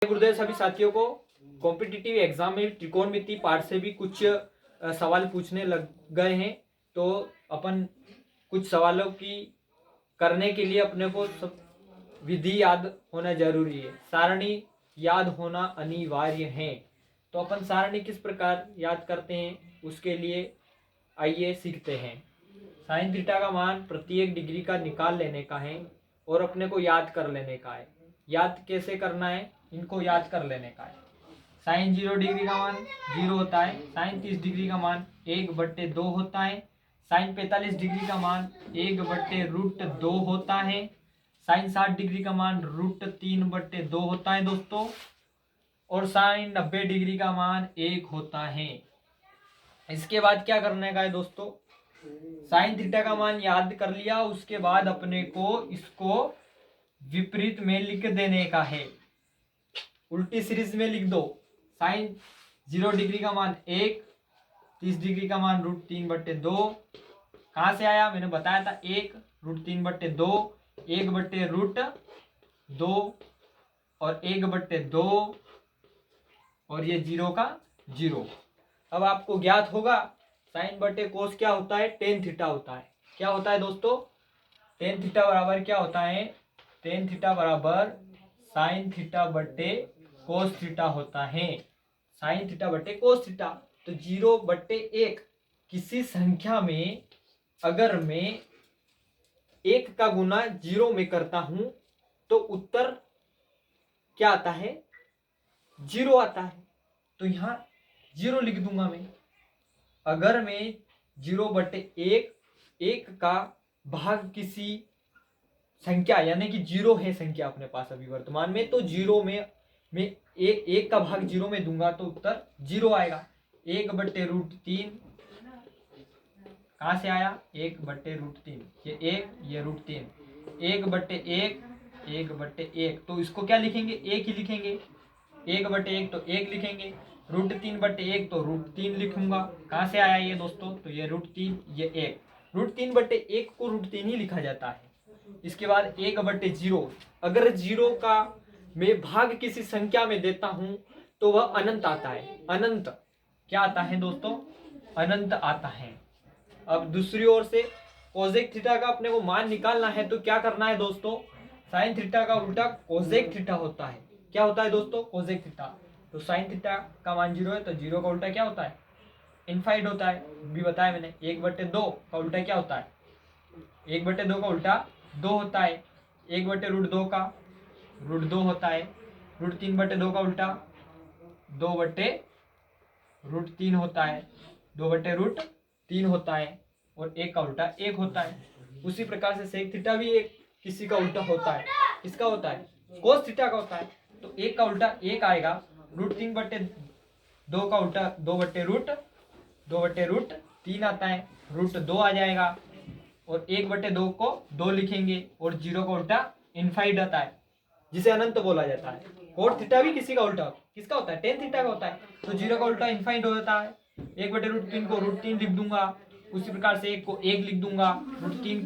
गुरुदेव सभी साथियों को कॉम्पिटिटिव एग्जाम में त्रिकोणमिति पार्ट से भी कुछ सवाल पूछने लग गए हैं। तो अपन कुछ सवालों की करने के लिए अपने को सब विधि याद होना जरूरी है, सारणी याद होना अनिवार्य है। तो अपन सारणी किस प्रकार याद करते हैं उसके लिए आइए सीखते हैं। साइन थीटा का मान प्रत्येक डिग्री का निकाल लेने का है और अपने को याद कर लेने का है। याद कैसे करना है, इनको याद कर लेने का है। साइन 0 डिग्री का मान 0 होता है। साइन 30 डिग्री का मान 1/2 होता है। साइन 45 डिग्री का मान 1/√2 होता है। साइन 60 डिग्री का मान √3/2 होता है दोस्तों। और साइन 90 डिग्री का मान 1 होता है। इसके बाद क्या करने का है दोस्तों, साइन थीटा का मान याद कर लिया, उसके बाद अपने को इसको विपरीत में लिख देने का है। उल्टी सीरीज में लिख दो। साइन 0 डिग्री का मान 1, 30 डिग्री का मान √3/2। कहाँ से आया, मैंने बताया था 1 √3/2, 1/√2 और 1/2 और ये 0 का 0। अब आपको ज्ञात होगा साइन बटे कोस क्या होता है, टेन थीटा होता है। क्या होता है दोस्तों, टेन थीटा बराबर क्या होता है, टेन थीटा बराबर साइन थीटा बटे कोस थीटा होता है। साइन थीटा बटे कोस थीटा। तो 0/1 किसी संख्या में अगर मैं 1 का गुना 0 में करता हूं तो उत्तर क्या आता है, 0 आता है। तो यहां 0 लिख दूंगा मैं। अगर मैं 0/1 1 का भाग किसी संख्या यानी कि 0 है संख्या अपने पास अभी वर्तमान में, तो 0 में मैं एक का भाग 0 में दूंगा तो उत्तर 0 आएगा। 1/√3 कहां से आया, 1/√3, ये 1 ये √3, 1/1 1/1। तो इसको क्या लिखेंगे, 1 ही लिखेंगे। 1/1 तो 1 लिखेंगे। √3/1 तो √3 लिखूंगा। कहां से आया ये दोस्तों, तो ये √3 ये 1। √3/1 को √3 ही लिखा जाता है। इसके बाद 1/0, अगर 0 का मैं भाग किसी संख्या में देता हूं तो वह अनंत आता है। अनंत क्या आता है दोस्तों, अनंत आता है। अब दूसरी ओर से कोसेक थीटा का अपने को मान निकालना है तो क्या करना है दोस्तों, साइन थीटा का उल्टा कोसेक थीटा होता है। क्या होता है दोस्तों, कोसेक थीटा। तो साइन थीटा का मान 0 है तो 0 का उल्टा क्या होता है, इनफाइनाइट होता है। भी बताया मैंने। 1/2 का उल्टा क्या होता है, 1/2 का उल्टा 2 होता है। 1/√2 का √2 होता है। √3/2 का उल्टा 2/√3 होता है। 2/√3 होता है। और 1 का उल्टा 1 होता है। उसी प्रकार से सेक थीटा भी एक किसी का उल्टा होता है। किसका होता है, कोस थीटा का होता है। तो 1 का उल्टा 1 आएगा। √3/2 का उल्टा 2/√3 आता है। √2 आ जाएगा। और 1/2 को 2 लिखेंगे और 0 का उल्टा इनफाइनाइट आता है, जिसे अनंत बोला जाता है। कोट थीटा भी किसी का उल्टा किसका होता है, टेन थीटा का होता है। तो 0 का उल्टा इनफाइनाइट हो जाता है। 1/√3 को √3 लिख दूंगा। उसी प्रकार से 1 को 1 लिख दूंगा। √3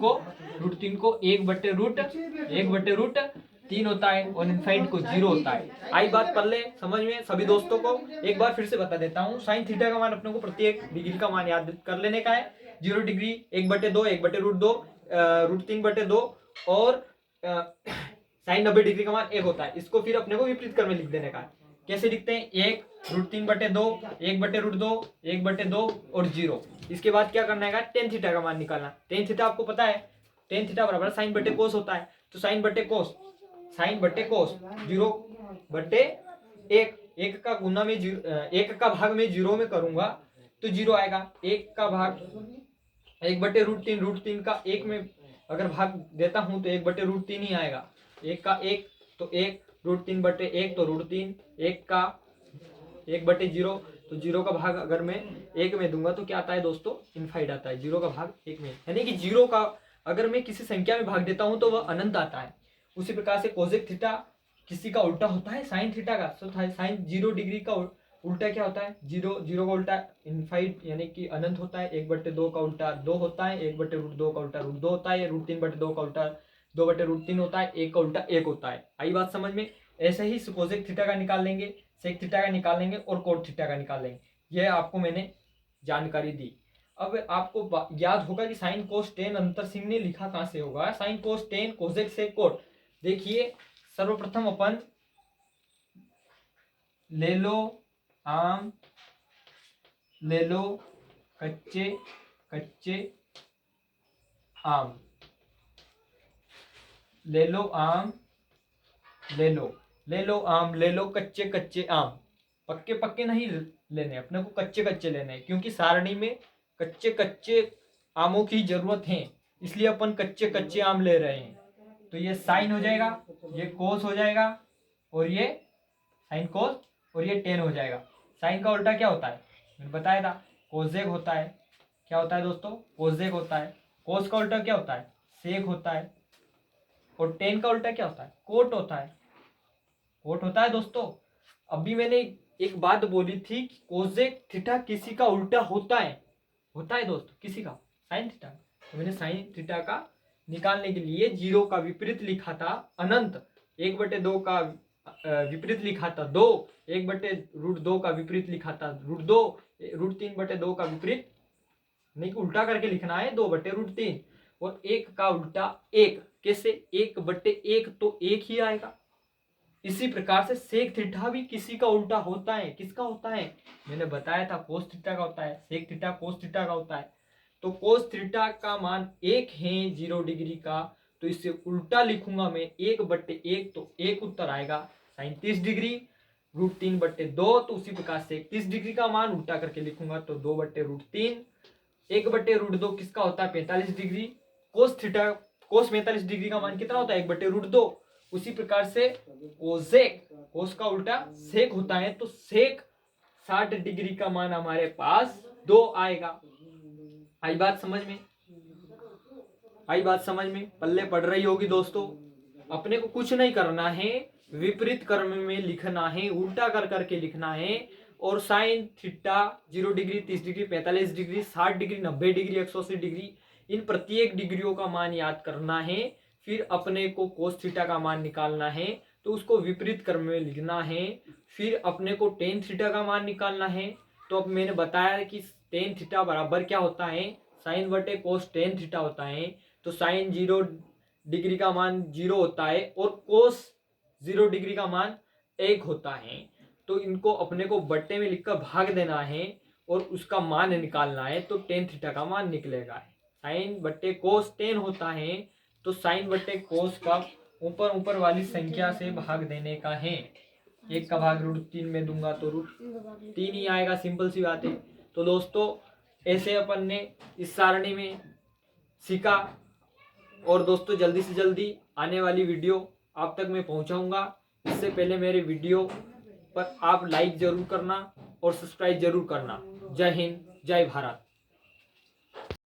को 1/√3 होता है और इनफाइनाइट को 0 होता है। आई बात पढ़ ले समझ में सभी दोस्तों को। एक बार फिर से बता देता हूँ। साइन थीटा का मान अपने को प्रत्येक डिग्री का मान याद कर लेने का है। 0 डिग्री 1/2 1/√2 √3/2 और साइन 90 डिग्री का मान 1 होता है। इसको फिर अपने को विपरीत क्रम में लिख देने का है। कैसे लिखते हैं, 1 √3/2 1/√2 1/2 और 0। इसके बाद क्या करना है, टेन थीटा का मान निकालना। टेन थीटा आपको पता है, टेन थीटा बराबर साइन बटे कोस होता है। तो साइन बटे कोस 0/1 1 का गुना में 1 का भाग में 0 में करूंगा तो 0 आएगा। 1 का भाग 1/√3 का 1 में अगर भाग देता हूं तो 1/√3 ही आएगा। 1 का 1 तो 1, √3/1 तो √3, 1 का 1/0 तो 0 का भाग अगर मैं 1 में दूंगा तो क्या आता है दोस्तों, इनफाइनाइट आता है। 0 का भाग 1 में, यानी कि 0 का अगर मैं किसी संख्या में भाग देता हूं तो वह अनंत आता है। उसी प्रकार से कोसेक थीटा किसी का उल्टा होता है साइन थीटा का। तो साइन 0 डिग्री का उल्टा क्या होता है, 0 का उल्टा इनफाइनाइट यानी कि अनंत होता है। 1/2 का उल्टा 2 होता है। 1/√2 का उल्टा √2 होता है। √3/2 का उल्टा 2/√3 होता है। 1 का उल्टा 1 होता है। आई बात समझ में। ऐसे ही कोसेक थीटा का निकाल लेंगे, सेक थीटा का निकाल लेंगे और कोट थीटा का निकाल लेंगे। यह आपको मैंने जानकारी दी। अब आपको याद होगा कि साइन कोस टेन अंतर सिंह ने लिखा कहां से होगा, sine cos tan cosec sec cot. देखिए सर्वप्रथम अपन ले लो आम, ले लो कच्चे कच्चे आम, ले लो आम, ले लो आम, ले लो कच्चे कच्चे आम। पक्के पक्के नहीं लेने, अपने को कच्चे कच्चे लेने हैं, क्योंकि सारणी में कच्चे कच्चे आमों की जरूरत है, इसलिए अपन कच्चे कच्चे आम ले रहे हैं। तो ये साइन हो जाएगा, ये कोस हो जाएगा, और ये साइन कोस, और ये टेन हो जाएगा। साइन का उल्टा क्या होता है, मैंने बताया था, कोसेक होता है। क्या होता है दोस्तों, कोसेक होता है। कोस का उल्टा क्या होता है, सेक होता है। और टेन का उल्टा क्या होता है, कोट होता है। कोट होता है दोस्तों। अभी मैंने एक बात बोली थी कि कोसेक थीटा किसी का उल्टा होता है दोस्तों, किसी का, साइन थीटा। तो मैंने साइन थीटा का निकालने के लिए जीरो का विपरीत लिखा था अनंत, 1/2 का विपरीत लिखा था 2, 1/√2 का विपरीत लिखा था √2, √3/2 का विपरीत नहीं, उल्टा करके लिखना है 2/√3, और 1 का उल्टा 1। कैसे, 1/1 तो 1 ही आएगा। इसी प्रकार से सेक थीटा भी किसी का उल्टा होता है। किसका होता है, मैंने बताया था कोस थीटा का होता है। सेक थीटा कोस थीटा का होता है। तो कोस थीटा का मान 1 है 0 डिग्री का, तो इससे उल्टा लिखूंगा मैं 1/1, तो 1 उत्तर आएगा साइन 30 डिग्री। √3/2, तो उसी प्रकार से 30 डिग्री का मान उल्टा करके लिखूंगा तो 2/√3। 1/√2 किसका होता है, 45 degree. Cos theta cos 45 degree का मान कितना होता है, 1/√2। उसी प्रकार से कोसेक, कोस का उल्टा सेक होता है, तो सेक 60 डिग्री का मान हमारे पास 2 आएगा। आई बात समझ में, आई बात समझ में, पल्ले पड़ रही होगी दोस्तों। अपने को कुछ नहीं करना है, विपरीत क्रम में लिखना है, उल्टा कर करके लिखना है। और sine theta 0 degree, 30 degree, 45 degree, 60 degree, 90 degree, 180 degree, इन प्रत्येक डिग्रियों का मान याद करना है। फिर अपने को कोस थीटा का मान निकालना है, तो उसको विपरीत क्रम में लिखना है। फिर अपने को टेन थीटा का मान निकालना है। तो अब मैंने बताया कि टेन थीटा बराबर क्या होता है, साइन बटे कोस टेन थीटा होता है। तो साइन 0 डिग्री का मान 0 होता है, और कोस 0 डिग्री का मान 1 होता है। तो इनको अपने को बट्टे में लिखकर भाग देना है, और उसका मान निकालना है, तो टेन थीटा का मान निकलेगा। साइन बट्टे कोस टेन होता है, तो साइन बट्टे कोस का ऊपर वाली संख्या से भाग देने का है। 1 का भाग √3 में दूंगा तो √3 ही आएगा, सिंपल सी बात है। तो दोस्तों ऐसे अपन ने इस सारणी में सीखा। और दोस्तों जल्दी से जल्दी आने वाली वीडियो आप तक मैं पहुंचाऊंगा। इससे पहले मेरे वीडियो पर आप लाइक जरूर करना और सब्सक्राइब जरूर करना। जय हिंद, जय भारत।